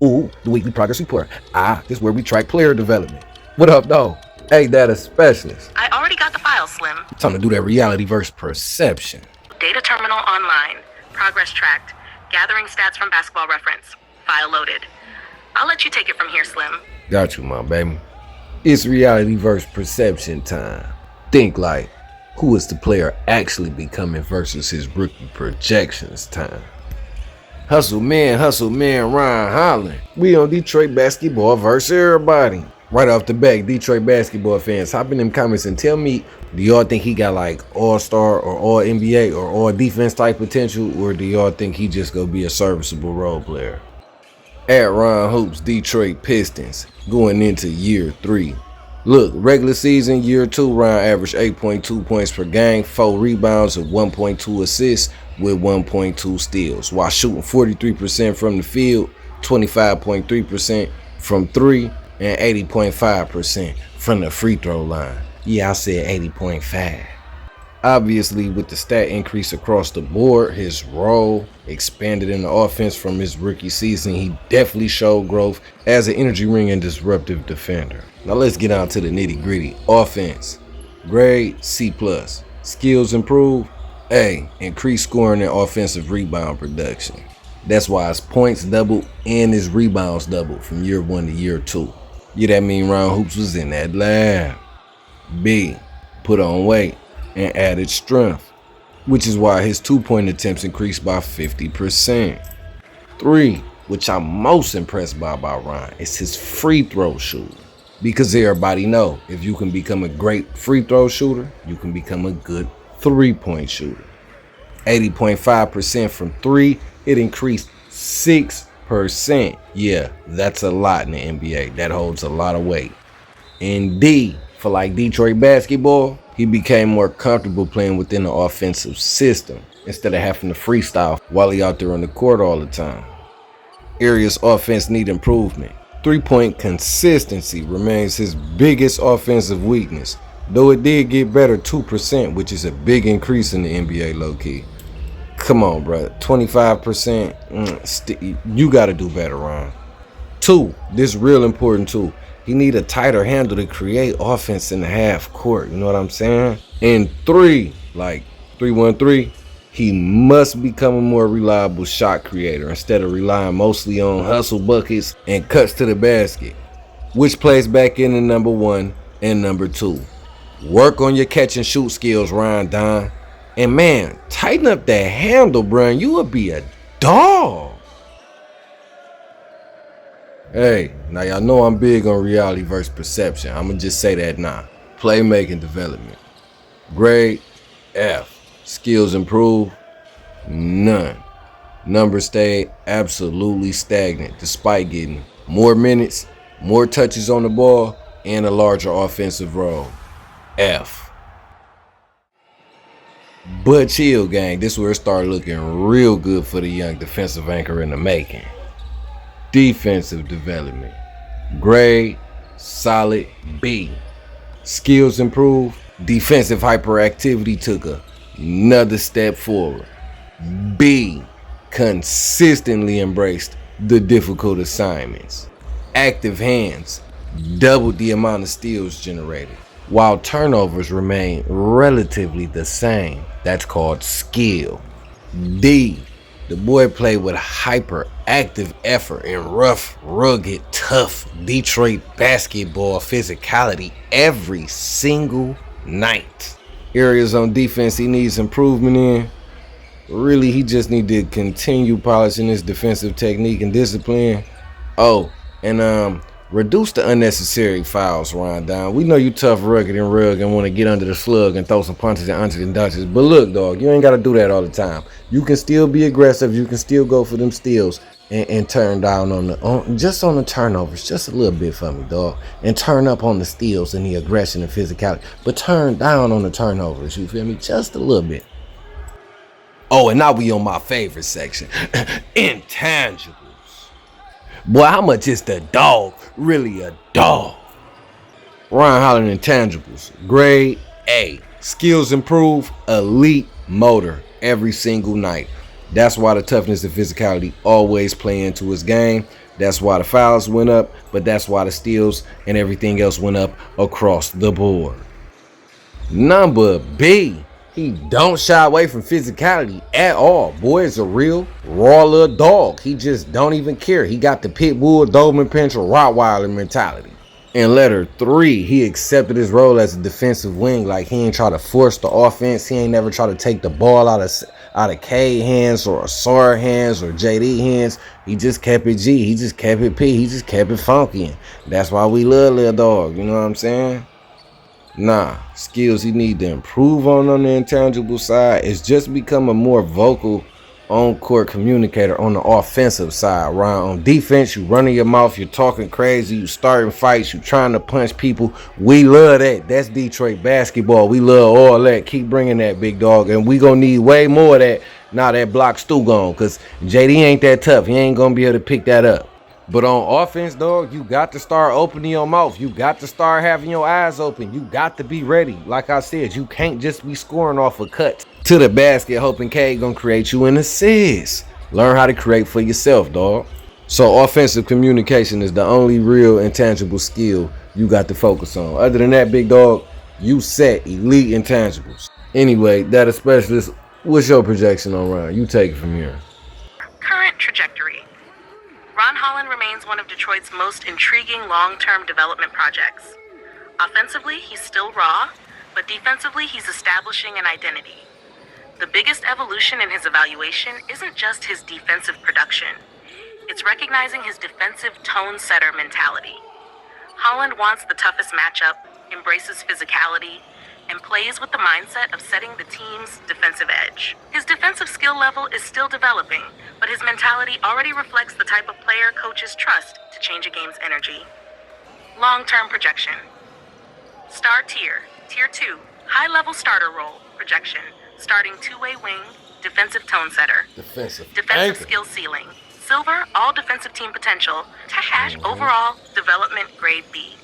Ooh, the weekly progress report. This is where we track player development. What up, though? Hey, data specialist. I already got the file, Slim. Time to do that reality versus perception. Data terminal online. Progress tracked. Gathering stats from basketball reference. File loaded. I'll let you take it from here, Slim. Got you, my baby. It's reality versus perception time. Think like, who is the player actually becoming versus his rookie projections time. Hustle man, Ron Holland. We on Detroit basketball versus everybody. Right off the bat, Detroit basketball fans, hop in them comments and tell me, do y'all think he got like all-star or all-NBA or all-defense type potential, or do y'all think he just gonna be a serviceable role player? At Ron Hoops, Detroit Pistons, going into year 3. Look, regular season, year 2, Ron averaged 8.2 points per game, 4 rebounds and 1.2 assists with 1.2 steals, while shooting 43% from the field, 25.3% from 3, and 80.5% from the free throw line. Yeah, I said 80.5. Obviously, with the stat increase across the board, his role expanded in the offense from his rookie season. He definitely showed growth as an energy ring and disruptive defender. Now let's get on to the nitty gritty. Offense, grade C+. Skills improve, A. Increased scoring and offensive rebound production. That's why his points doubled and his rebounds doubled from year 1 to year 2. Yeah, that mean Ron Hoops was in that lab. B. Put on weight and added strength, which is why his 2-point attempts increased by 50%. 3, which I'm most impressed by Ron, is his free throw shooting. Because everybody know, if you can become a great free throw shooter, you can become a good 3-point shooter. 80.5% from 3, it increased 6%. Yeah, that's a lot in the NBA. That holds a lot of weight. And D, for like Detroit basketball, he became more comfortable playing within the offensive system instead of having to freestyle while he out there on the court all the time. Areas offense need improvement. 3-point consistency remains his biggest offensive weakness, though it did get better 2%, which is a big increase in the NBA low-key. Come on, bro. 25%, you got to do better, Ron. 2, this is real important too. He need a tighter handle to create offense in the half court, you know what I'm saying? And 3, like 313, he must become a more reliable shot creator instead of relying mostly on hustle buckets and cuts to the basket, which plays back into number 1 and number 2. Work on your catch and shoot skills, Ron Don. And man, tighten up that handle, bro, and you will be a dog. Hey, now y'all know I'm big on reality versus perception. I'ma just say that now. Playmaking development. Grade F. Skills improve, none. Numbers stay absolutely stagnant despite getting more minutes, more touches on the ball, and a larger offensive role. F. But chill, gang. This is where it started looking real good for the young defensive anchor in the making. Defensive development. Grade solid B. Skills improve. Defensive hyperactivity took another step forward. B. Consistently embraced the difficult assignments. Active hands doubled the amount of steals generated, while turnovers remain relatively the same. That's called skill. D. The boy played with hyperactive effort and rough, rugged, tough Detroit basketball physicality every single night. Areas on defense he needs improvement in. Really, he just need to continue polishing his defensive technique and discipline. Oh, and reduce the unnecessary fouls, Ron Don. We know you tough, rugged, and rug and want to get under the slug and throw some punches and unches and dunches. But look, dog, you ain't got to do that all the time. You can still be aggressive. You can still go for them steals and turn down on the turnovers, just a little bit for me, dog. And turn up on the steals and the aggression and physicality. But turn down on the turnovers, you feel me? Just a little bit. Oh, and now we on my favorite section. Intangibles. Boy, how much is the dog really a dog? Ron Holland intangibles. Grade A. Skills improve, elite motor every single night. That's why the toughness and physicality always play into his game. That's why the fouls went up, but that's why the steals and everything else went up across the board. Number B, he don't shy away from physicality at all. Boy is a real raw little dog. He just don't even care. He got the pit bull, Doberman Pinscher, Rottweiler mentality. In letter 3, he accepted his role as a defensive wing. Like, he ain't try to force the offense. He ain't never try to take the ball out of Cade hands or Ausar hands or JD hands. He just kept it G. He just kept it P. He just kept it funky. And that's why we love little dog. You know what I'm saying? Nah, skills he need to improve on the intangible side is just become a more vocal on-court communicator on the offensive side. Right? On defense, you running your mouth, you're talking crazy, you starting fights, you trying to punch people. We love that. That's Detroit basketball. We love all that. Keep bringing that, big dog. And we gonna need way more of that now that block's still gone, because JD ain't that tough. He ain't gonna be able to pick that up. But on offense, dog, you got to start opening your mouth. You got to start having your eyes open. You got to be ready. Like I said, you can't just be scoring off of cuts to the basket hoping Cade gonna create you an assist. Learn how to create for yourself, dog. So offensive communication is the only real intangible skill you got to focus on. Other than that, big dog, you set elite intangibles. Anyway, data specialist, what's your projection on Ron? You take it from here. Current trajectory. Ron Holland remains one of Detroit's most intriguing long-term development projects. Offensively, he's still raw, but defensively, he's establishing an identity. The biggest evolution in his evaluation isn't just his defensive production. It's recognizing his defensive tone-setter mentality. Holland wants the toughest matchup, embraces physicality, and plays with the mindset of setting the team's defensive edge. His defensive skill level is still developing, but his mentality already reflects the type of player coaches trust to change a game's energy. Long-term projection. Star tier, tier 2, high-level starter role, projection, starting two-way wing, defensive tone setter. Defensive skill ceiling, silver, all defensive team potential, hash overall development grade B.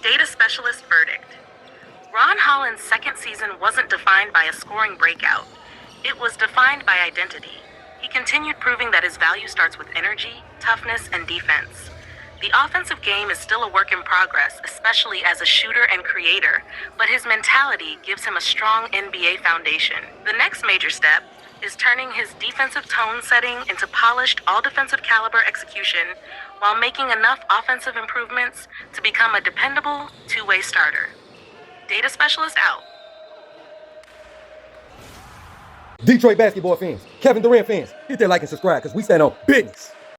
Data specialist verdict. Ron Holland's second season wasn't defined by a scoring breakout. It was defined by identity. He continued proving that his value starts with energy, toughness, and defense. The offensive game is still a work in progress, especially as a shooter and creator, but his mentality gives him a strong NBA foundation. The next major step is turning his defensive tone setting into polished, all-defensive caliber execution while making enough offensive improvements to become a dependable two-way starter. Data specialist out. Detroit basketball fans, Kevin Durant fans, hit that like and subscribe because we stand on business.